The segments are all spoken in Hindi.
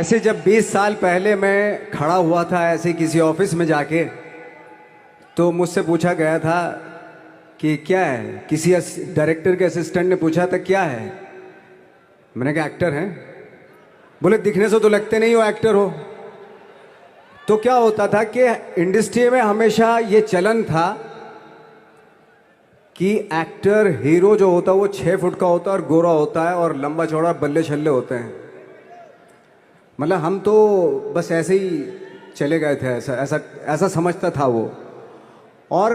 ऐसे जब 20 साल पहले मैं खड़ा हुआ था ऐसे किसी ऑफिस में जाके, तो मुझसे पूछा गया था कि क्या है। किसी डायरेक्टर के असिस्टेंट ने पूछा था क्या है। मैंने कहा एक्टर हैं। बोले दिखने से तो लगते नहीं हो एक्टर हो। तो क्या होता था कि इंडस्ट्री में हमेशा ये चलन था कि एक्टर हीरो जो होता है वो 6 फुट का होता है और गोरा होता है और लंबा चौड़ा बल्ले छल्ले होते हैं। मतलब हम तो बस ऐसे ही चले गए थे, ऐसा ऐसा ऐसा समझता था वो। और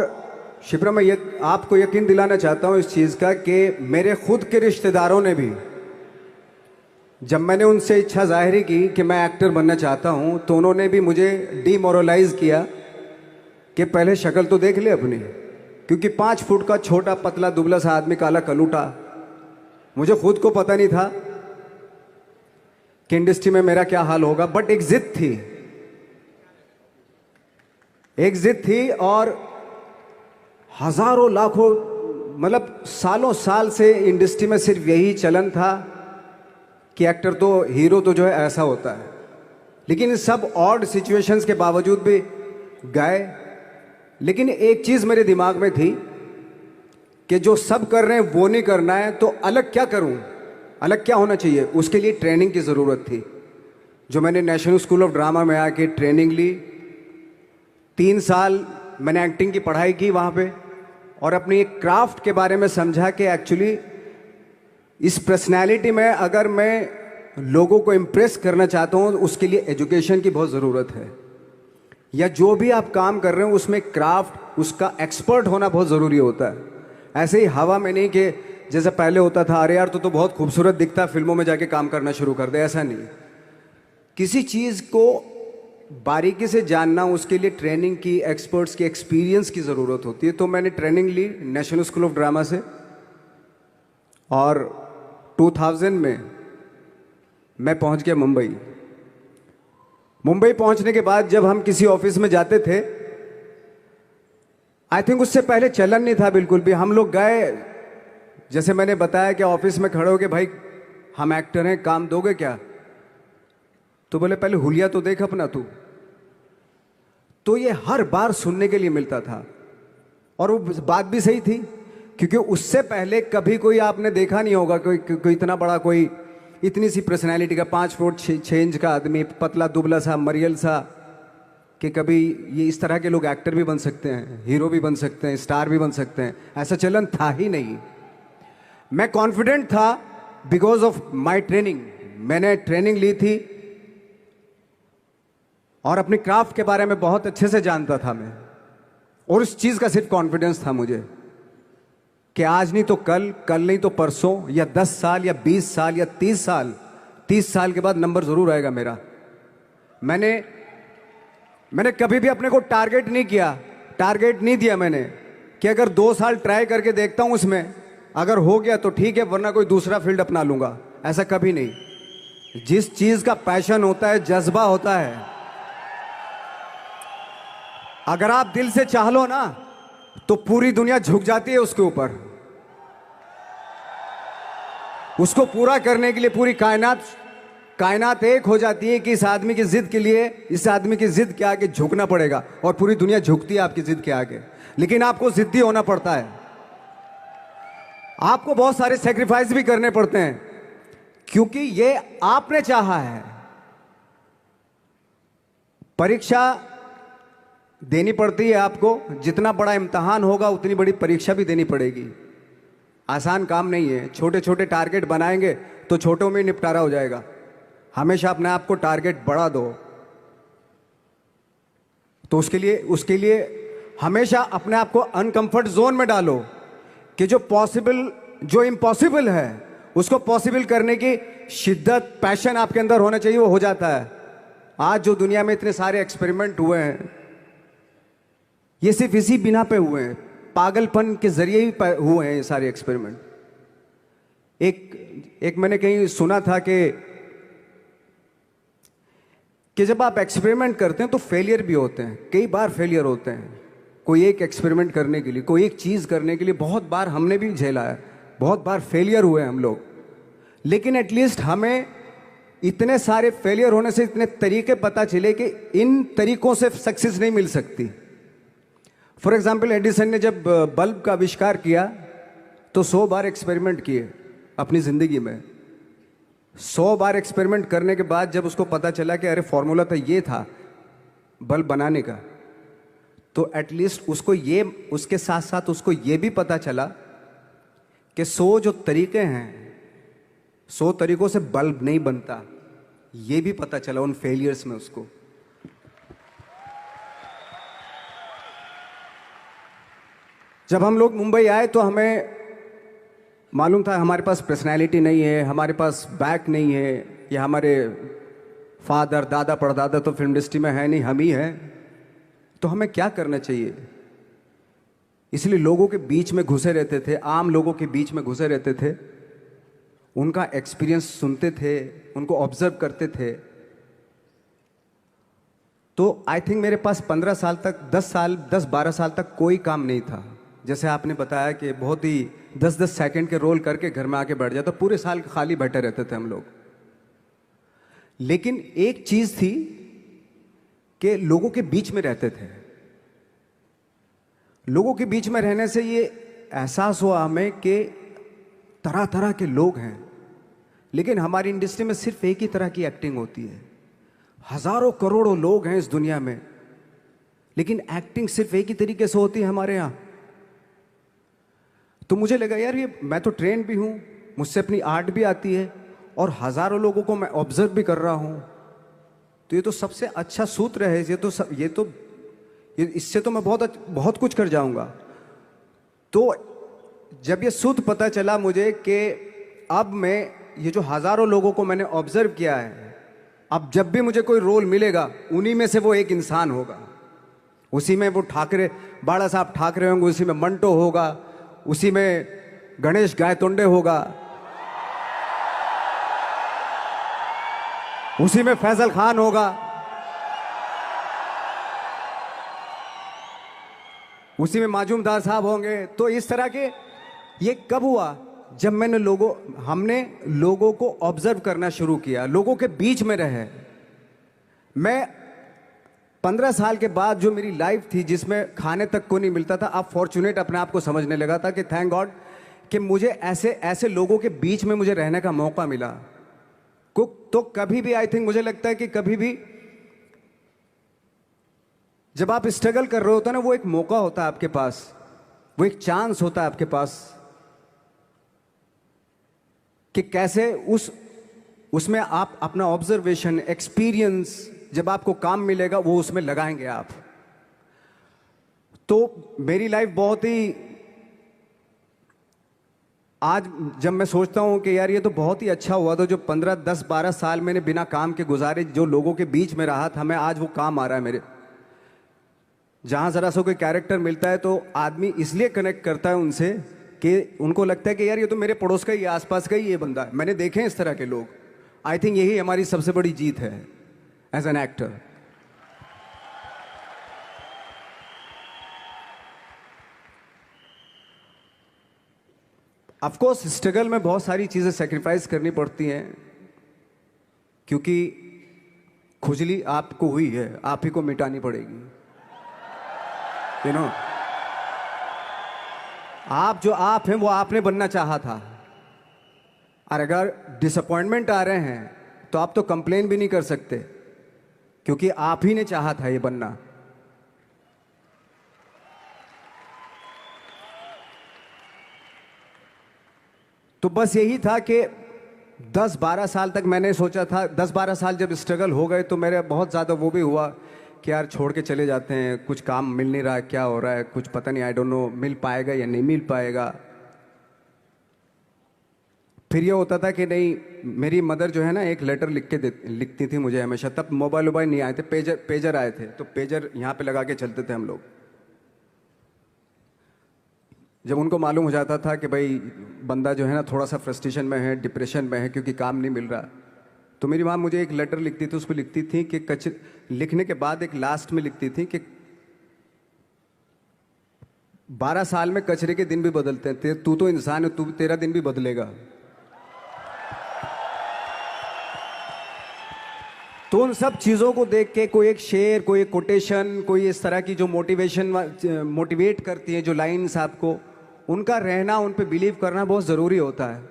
शिप्रा, मैं ये आपको यकीन दिलाना चाहता हूँ इस चीज़ का कि मेरे खुद के रिश्तेदारों ने भी, जब मैंने उनसे इच्छा जाहिर की कि मैं एक्टर बनना चाहता हूँ, तो उन्होंने भी मुझे डीमोरलाइज किया कि पहले शक्ल तो देख ले अपनी, क्योंकि 5 फुट का छोटा पतला दुबला सा आदमी, काला कलूटा। मुझे खुद को पता नहीं था कि इंडस्ट्री में मेरा क्या हाल होगा, बट एक जिद थी, एक जिद थी। और हजारों लाखों, मतलब सालों साल से इंडस्ट्री में सिर्फ यही चलन था कि एक्टर तो, हीरो तो जो है ऐसा होता है। लेकिन इन सब ऑड सिचुएशंस के बावजूद भी गए। लेकिन एक चीज़ मेरे दिमाग में थी कि जो सब कर रहे हैं वो नहीं करना है, तो अलग क्या करूं, अलग क्या होना चाहिए। उसके लिए ट्रेनिंग की ज़रूरत थी, जो मैंने नेशनल स्कूल ऑफ ड्रामा में आके ट्रेनिंग ली। 3 साल मैंने एक्टिंग की पढ़ाई की वहाँ पे, और अपनी एक क्राफ्ट के बारे में समझा कि एक्चुअली इस पर्सनैलिटी में अगर मैं लोगों को इम्प्रेस करना चाहता हूँ, उसके लिए एजुकेशन की बहुत ज़रूरत है। या जो भी आप काम कर रहे हो उसमें क्राफ्ट, उसका एक्सपर्ट होना बहुत ज़रूरी होता है। ऐसे ही हवा में नहीं कि जैसे पहले होता था, अरे यार तो बहुत खूबसूरत दिखता, फिल्मों में जाके काम करना शुरू कर दे, ऐसा नहीं। किसी चीज़ को बारीकी से जानना, उसके लिए ट्रेनिंग की, एक्सपर्ट्स की, एक्सपीरियंस की ज़रूरत होती है। तो मैंने ट्रेनिंग ली नेशनल स्कूल ऑफ ड्रामा से, और 2000 में मैं पहुंच गया मुंबई। मुंबई पहुंचने के बाद जब हम किसी ऑफिस में जाते थे, आई थिंक उससे पहले चलन नहीं था बिल्कुल भी। हम लोग गए, जैसे मैंने बताया कि ऑफिस में खड़े हो के, भाई हम एक्टर हैं, काम दोगे क्या। तो बोले पहले हुलिया तो देख अपना तू। तो ये हर बार सुनने के लिए मिलता था, और वो बात भी सही थी, क्योंकि उससे पहले कभी कोई आपने देखा नहीं होगा कोई इतना बड़ा, कोई इतनी सी पर्सनैलिटी का 5 फुट 6 इंच का आदमी, पतला दुबला सा मरियल सा, कि कभी ये इस तरह के लोग एक्टर भी बन सकते हैं, हीरो भी बन सकते हैं, स्टार भी बन सकते हैं। ऐसा चलन था ही नहीं। मैं कॉन्फिडेंट था बिकॉज ऑफ माई ट्रेनिंग। मैंने ट्रेनिंग ली थी और अपनी क्राफ्ट के बारे में बहुत अच्छे से जानता था मैं, और उस चीज़ का सिर्फ कॉन्फिडेंस था मुझे कि आज नहीं तो कल, कल नहीं तो परसों, या 10 साल या 20 साल या 30 साल, 30 साल के बाद नंबर ज़रूर आएगा मेरा। मैंने कभी भी अपने को टारगेट नहीं किया, टारगेट नहीं दिया मैंने कि अगर 2 साल ट्राई करके देखता हूँ, उसमें अगर हो गया तो ठीक है, वरना कोई दूसरा फील्ड अपना लूँगा। ऐसा कभी नहीं। जिस चीज़ का पैशन होता है, जज्बा होता है, अगर आप दिल से चाह लो ना, तो पूरी दुनिया झुक जाती है उसके ऊपर। उसको पूरा करने के लिए पूरी कायनात एक हो जाती है कि इस आदमी की जिद के लिए, इस आदमी की जिद के आगे झुकना पड़ेगा, और पूरी दुनिया झुकती है आपकी जिद के आगे। लेकिन आपको जिद्दी होना पड़ता है, आपको बहुत सारे सेक्रीफाइस भी करने पड़ते हैं, क्योंकि ये आपने चाहा है। परीक्षा देनी पड़ती है आपको, जितना बड़ा इम्तहान होगा उतनी बड़ी परीक्षा भी देनी पड़ेगी। आसान काम नहीं है। छोटे छोटे टारगेट बनाएंगे तो छोटों में निपटारा हो जाएगा। हमेशा अपने आप को टारगेट बढ़ा दो। तो उसके लिए हमेशा अपने आप को अनकंफर्ट जोन में डालो, कि जो इम्पॉसिबल है उसको पॉसिबल करने की शिद्दत, पैशन आपके अंदर होना चाहिए, वो हो जाता है। आज जो दुनिया में इतने सारे एक्सपेरिमेंट हुए हैं, ये सिर्फ इसी बिना पे हुए हैं, पागलपन के जरिए ही हुए हैं ये सारे एक्सपेरिमेंट। एक मैंने कहीं सुना था कि जब आप एक्सपेरिमेंट करते हैं तो फेलियर भी होते हैं, कई बार फेलियर होते हैं। कोई एक एक्सपेरिमेंट करने के लिए, कोई एक चीज़ करने के लिए बहुत बार हमने भी झेला है, बहुत बार फेलियर हुए हम लोग। लेकिन एटलीस्ट हमें इतने सारे फेलियर होने से इतने तरीके पता चले कि इन तरीकों से सक्सेस नहीं मिल सकती। फॉर एग्जाम्पल, एडिसन ने जब बल्ब का आविष्कार किया तो 100 बार एक्सपेरिमेंट किए अपनी ज़िंदगी में। 100 बार एक्सपेरिमेंट करने के बाद जब उसको पता चला कि अरे फॉर्मूला तो ये था बल्ब बनाने का, तो एटलीस्ट उसको ये, उसके साथ साथ उसको ये भी पता चला कि 100 जो तरीके हैं, 100 तरीकों से बल्ब नहीं बनता, ये भी पता चला उन फेलियर्स में उसको। जब हम लोग मुंबई आए तो हमें मालूम था हमारे पास पर्सनैलिटी नहीं है, हमारे पास बैक नहीं है, या हमारे फादर दादा परदादा तो फिल्म इंडस्ट्री में है नहीं, हम ही हैं, तो हमें क्या करना चाहिए। इसलिए लोगों के बीच में घुसे रहते थे, आम लोगों के बीच में घुसे रहते थे, उनका एक्सपीरियंस सुनते थे, उनको ऑब्जर्व करते थे। तो आई थिंक मेरे पास 15 साल तक, 10-12 साल तक कोई काम नहीं था। जैसे आपने बताया कि बहुत ही 10-10 सेकंड के रोल करके घर में आके बैठ जाता, पूरे साल खाली बैठे रहते थे हम लोग। लेकिन एक चीज थी कि लोगों के बीच में रहते थे। लोगों के बीच में रहने से ये एहसास हुआ हमें कि तरह तरह के लोग हैं, लेकिन हमारी इंडस्ट्री में सिर्फ एक ही तरह की एक्टिंग होती है। हजारों करोड़ों लोग हैं इस दुनिया में, लेकिन एक्टिंग सिर्फ एक ही तरीके से होती है हमारे यहाँ। तो मुझे लगा यार, ये मैं तो ट्रेन भी हूँ, मुझसे अपनी आर्ट भी आती है, और हजारों लोगों को मैं ऑब्जर्व भी कर रहा हूँ, तो ये तो सबसे अच्छा सूत्र है। ये इससे तो मैं बहुत कुछ कर जाऊंगा। तो जब ये सूत्र पता चला मुझे कि अब मैं ये जो हजारों लोगों को मैंने ऑब्जर्व किया है, अब जब भी मुझे कोई रोल मिलेगा उन्हीं में से वो एक इंसान होगा। उसी में वो ठाकरे, बाला साहब ठाकरे होंगे, उसी में मंटो होगा, उसी में गणेश गायतोंडे होगा, उसी में फैजल खान होगा, उसी में माजूमदार साहब होंगे। तो इस तरह के, ये कब हुआ? जब हमने लोगों को ऑब्जर्व करना शुरू किया, लोगों के बीच में रहे। मैं 15 साल के बाद जो मेरी लाइफ थी जिसमें खाने तक को नहीं मिलता था, अब फॉर्चुनेट अपने आप को समझने लगा था कि थैंक गॉड कि मुझे ऐसे लोगों के बीच में मुझे रहने का मौका मिला। तो कभी भी, आई थिंक मुझे लगता है कि कभी भी जब आप स्ट्रगल कर रहे होते हैं ना, वो एक मौका होता है आपके पास, वो एक चांस होता है आपके पास कि कैसे उसमें आप अपना ऑब्जर्वेशन, एक्सपीरियंस, जब आपको काम मिलेगा वो उसमें लगाएंगे आप। तो मेरी लाइफ बहुत ही, आज जब मैं सोचता हूं कि यार ये तो बहुत ही अच्छा हुआ, तो जो 15, 10, 12 साल मैंने बिना काम के गुजारे, जो लोगों के बीच में रहा था मैं, आज वो काम आ रहा है मेरे। जहां जरा सा कोई कैरेक्टर मिलता है तो आदमी इसलिए कनेक्ट करता है उनसे कि उनको लगता है कि यार ये तो मेरे पड़ोस का ही, आसपास का ही ये बंदा है। मैंने देखे हैं इस तरह के लोग। आई थिंक यही हमारी सबसे बड़ी जीत है as an actor. Of course struggle में बहुत सारी चीजें सेक्रीफाइस करनी पड़ती हैं, क्योंकि खुजली आपको हुई है, आप ही को मिटानी पड़ेगी। यू नो, आप जो आप हैं वो आपने बनना चाहा था, और अगर डिसअपॉइंटमेंट आ रहे हैं तो आप तो कंप्लेन भी नहीं कर सकते, क्योंकि आप ही ने चाहा था ये बनना। तो बस यही था कि 10-12 साल तक मैंने सोचा था, 10-12 साल जब स्ट्रगल हो गए तो मेरे बहुत ज़्यादा वो भी हुआ कि यार छोड़ के चले जाते हैं, कुछ काम मिल नहीं रहा है, क्या हो रहा है, कुछ पता नहीं, आई डोंट नो मिल पाएगा या नहीं मिल पाएगा। फिर ये होता था कि नहीं, मेरी मदर जो है ना एक लेटर लिखती थी मुझे हमेशा। तब मोबाइल नहीं आए थे, पेजर आए थे, तो पेजर यहाँ पे लगा के चलते थे हम लोग। जब उनको मालूम हो जाता था कि भाई बंदा जो है ना थोड़ा सा फ्रस्ट्रेशन में है, डिप्रेशन में है, क्योंकि काम नहीं मिल रहा, तो मेरी माँ मुझे एक लेटर लिखती थी। उसको लिखती थी कि लिखने के बाद एक लास्ट में लिखती थी कि 12 साल में कचरे के दिन भी बदलते हैं, तू तो इंसान है, तेरा दिन भी बदलेगा। तो उन सब चीज़ों को देख के कोई एक शेर, कोई एक कोटेशन, कोई इस तरह की जो मोटिवेट करती है जो लाइंस आपको, उनका रहना, उन पे बिलीव करना बहुत ज़रूरी होता है,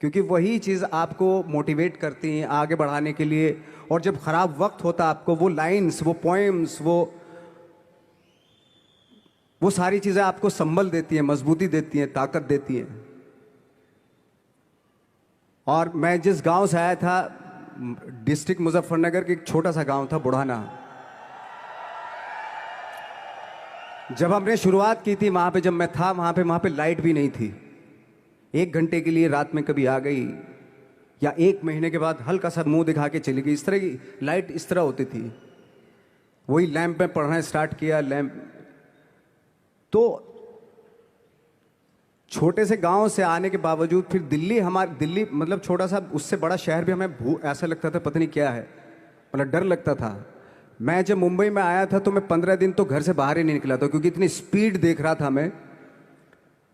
क्योंकि वही चीज़ आपको मोटिवेट करती हैं आगे बढ़ाने के लिए। और जब ख़राब वक्त होता है आपको, वो लाइंस, वो पोएम्स, वो सारी चीज़ें आपको संबल देती हैं, मजबूती देती हैं, ताकत देती हैं। और मैं जिस गांव से आया था, डिस्ट्रिक्ट मुजफ्फरनगर के एक छोटा सा गांव था बुढ़ाना। जब हमने शुरुआत की थी वहाँ पे, जब मैं था वहाँ पे लाइट भी नहीं थी। 1 घंटे के लिए रात में कभी आ गई, या 1 महीने के बाद हल्का सा मुंह दिखा के चली गई। इस तरह की लाइट इस तरह होती थी। वही लैंप में पढ़ना स्टार्ट किया, लैंप। तो छोटे से गांव से आने के बावजूद फिर दिल्ली मतलब छोटा सा, उससे बड़ा शहर भी हमें ऐसा लगता था पता नहीं क्या है, मतलब डर लगता था। मैं जब मुंबई में आया था तो मैं 15 दिन तो घर से बाहर ही नहीं निकला था, क्योंकि इतनी स्पीड देख रहा था मैं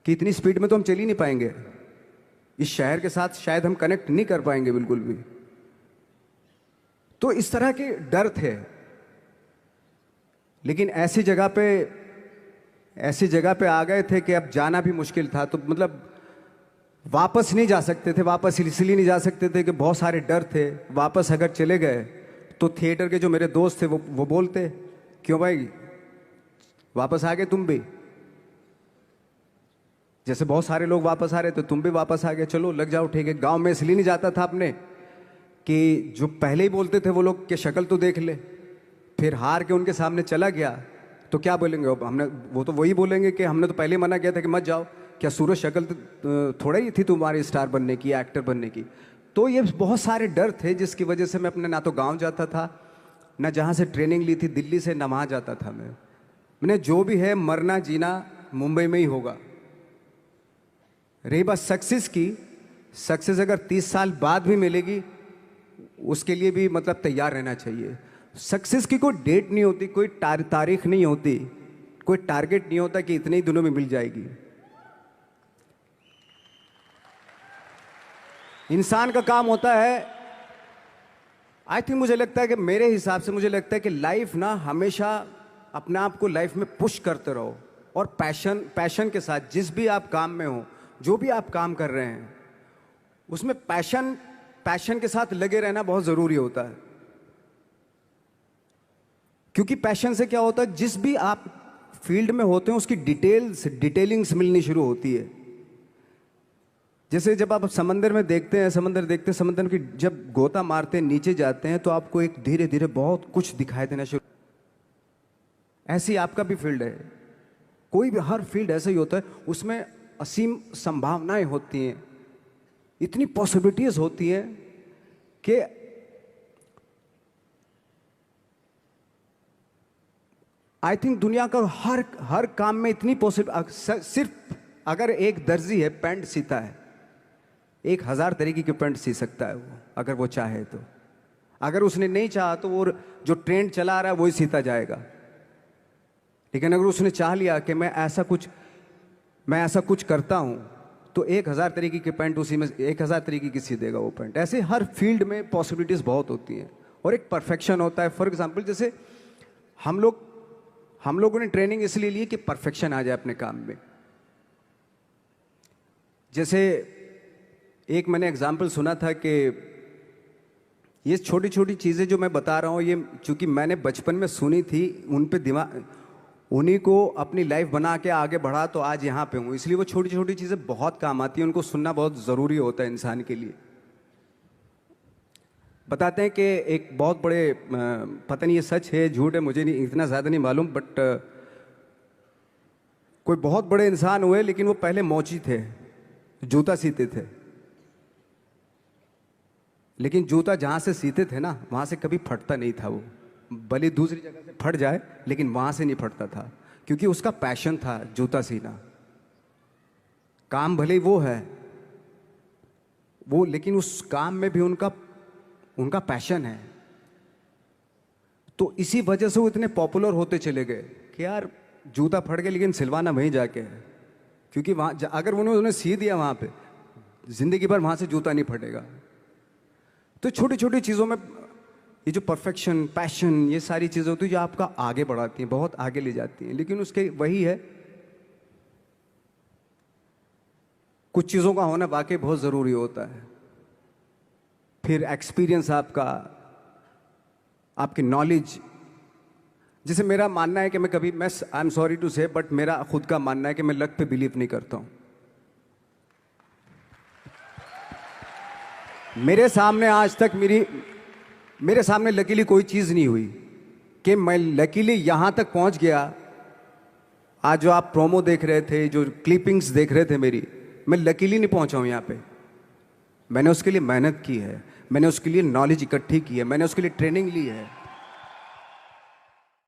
कि इतनी स्पीड में तो हम चल ही नहीं पाएंगे, इस शहर के साथ शायद हम कनेक्ट नहीं कर पाएंगे बिल्कुल भी। तो इस तरह के डर थे। लेकिन ऐसी जगह पे आ गए थे कि अब जाना भी मुश्किल था। तो मतलब वापस नहीं जा सकते थे। वापस इसलिए नहीं जा सकते थे कि बहुत सारे डर थे। वापस अगर चले गए तो थिएटर के जो मेरे दोस्त थे वो बोलते, क्यों भाई वापस आ गए तुम भी, जैसे बहुत सारे लोग वापस आ रहे थे तुम भी वापस आ गए, चलो लग जाओ ठीक है। गांव में इसलिए नहीं जाता था अपने कि जो पहले ही बोलते थे वो लोग कि शक्ल तो देख ले, फिर हार के उनके सामने चला गया तो क्या बोलेंगे अब, वो तो वही बोलेंगे कि हमने तो पहले मना किया था कि मत जाओ, क्या सूरज शक्ल थोड़ा ही थी तुम्हारी स्टार बनने की, एक्टर बनने की। तो ये बहुत सारे डर थे जिसकी वजह से मैं अपने ना तो गांव जाता था, ना जहाँ से ट्रेनिंग ली थी दिल्ली से, ना वहाँ जाता था। मैंने जो भी है मरना जीना मुंबई में ही होगा। रही बात सक्सेस की, सक्सेस अगर 30 साल बाद भी मिलेगी उसके लिए भी मतलब तैयार रहना चाहिए। सक्सेस की कोई डेट नहीं होती, कोई तारीख नहीं होती, कोई टारगेट नहीं होता कि इतने ही दिनों में मिल जाएगी। इंसान का काम होता है, आई थिंक मुझे लगता है कि मेरे हिसाब से मुझे लगता है कि लाइफ ना हमेशा अपने आप को लाइफ में पुश करते रहो, और पैशन के साथ जिस भी आप काम में हो, जो भी आप काम कर रहे हैं उसमें पैशन के साथ लगे रहना बहुत ज़रूरी होता है। क्योंकि पैशन से क्या होता है, जिस भी आप फील्ड में होते हैं उसकी डिटेलिंग्स मिलनी शुरू होती है। जैसे जब आप समंदर में देखते हैं, समंदर की जब गोता मारते हैं, नीचे जाते हैं, तो आपको एक धीरे धीरे बहुत कुछ दिखाई देना शुरू। ऐसी आपका भी फील्ड है, कोई भी हर फील्ड ऐसा ही होता है, उसमें असीम संभावनाएं होती हैं, इतनी पॉसिबिलिटीज होती हैं कि आई थिंक दुनिया का हर काम में इतनी सिर्फ अगर एक दर्जी है पैंट सीता है, 1000 तरीके की पैंट सी सकता है वो, अगर वो चाहे तो। अगर उसने नहीं चाहा तो वो जो ट्रेंड चला रहा है वही सीता जाएगा। लेकिन अगर उसने चाह लिया कि मैं ऐसा कुछ करता हूं, तो 1000 तरीके की पैंट उसी में 1000 तरीके की सी देगा वो पैंट। ऐसे हर फील्ड में पॉसिबिलिटीज बहुत होती हैं, और एक परफेक्शन होता है। फॉर एग्जाम्पल जैसे हम लोगों ने ट्रेनिंग इसलिए ली कि परफेक्शन आ जाए अपने काम में। जैसे एक मैंने एग्जाम्पल सुना था कि ये छोटी छोटी चीज़ें जो मैं बता रहा हूँ, ये चूंकि मैंने बचपन में सुनी थी, उन पे उन्हीं को अपनी लाइफ बना के आगे बढ़ा तो आज यहाँ पे हूँ। इसलिए वो छोटी छोटी चीज़ें बहुत काम आती हैं, उनको सुनना बहुत ज़रूरी होता है इंसान के लिए। बताते हैं कि एक बहुत बड़े, पता नहीं ये सच है झूठ है, मुझे नहीं इतना ज़्यादा नहीं मालूम, बट कोई बहुत बड़े इंसान हुए, लेकिन वो पहले मोची थे, जूता सीते थे। लेकिन जूता जहाँ से सीते थे ना, वहाँ से कभी फटता नहीं था वो, भले दूसरी जगह से फट जाए लेकिन वहाँ से नहीं फटता था, क्योंकि उसका पैशन था जूता सीना। काम भले वो है वो, लेकिन उस काम में भी उनका पैशन है। तो इसी वजह से वो इतने पॉपुलर होते चले गए कि यार जूता फट गया लेकिन सिलवाना वहीं जाके है, क्योंकि वहाँ अगर उन्होंने सी दिया वहाँ पे, जिंदगी भर वहाँ से जूता नहीं फटेगा। तो छोटी छोटी चीज़ों में ये जो परफेक्शन, पैशन, ये सारी चीज़ें होती है जो आपका आगे बढ़ाती हैं, बहुत आगे ले जाती हैं। लेकिन उसके वही है, कुछ चीज़ों का होना वाकई बहुत ज़रूरी होता है। फिर एक्सपीरियंस आपका, आपकी नॉलेज। जैसे मेरा मानना है कि मैं कभी, मैं आई एम सॉरी टू से, बट मेरा खुद का मानना है कि मैं लक पे बिलीव नहीं करता हूँ। मेरे सामने आज तक मेरे सामने लकीली कोई चीज़ नहीं हुई कि मैं लकीली यहाँ तक पहुँच गया। आज जो आप प्रोमो देख रहे थे, जो क्लिपिंग्स देख रहे थे मेरी, मैं लकीली नहीं पहुँचा हूँ यहाँ पे। मैंने उसके लिए मेहनत की है, मैंने उसके लिए नॉलेज इकट्ठी की है, मैंने उसके लिए ट्रेनिंग ली है।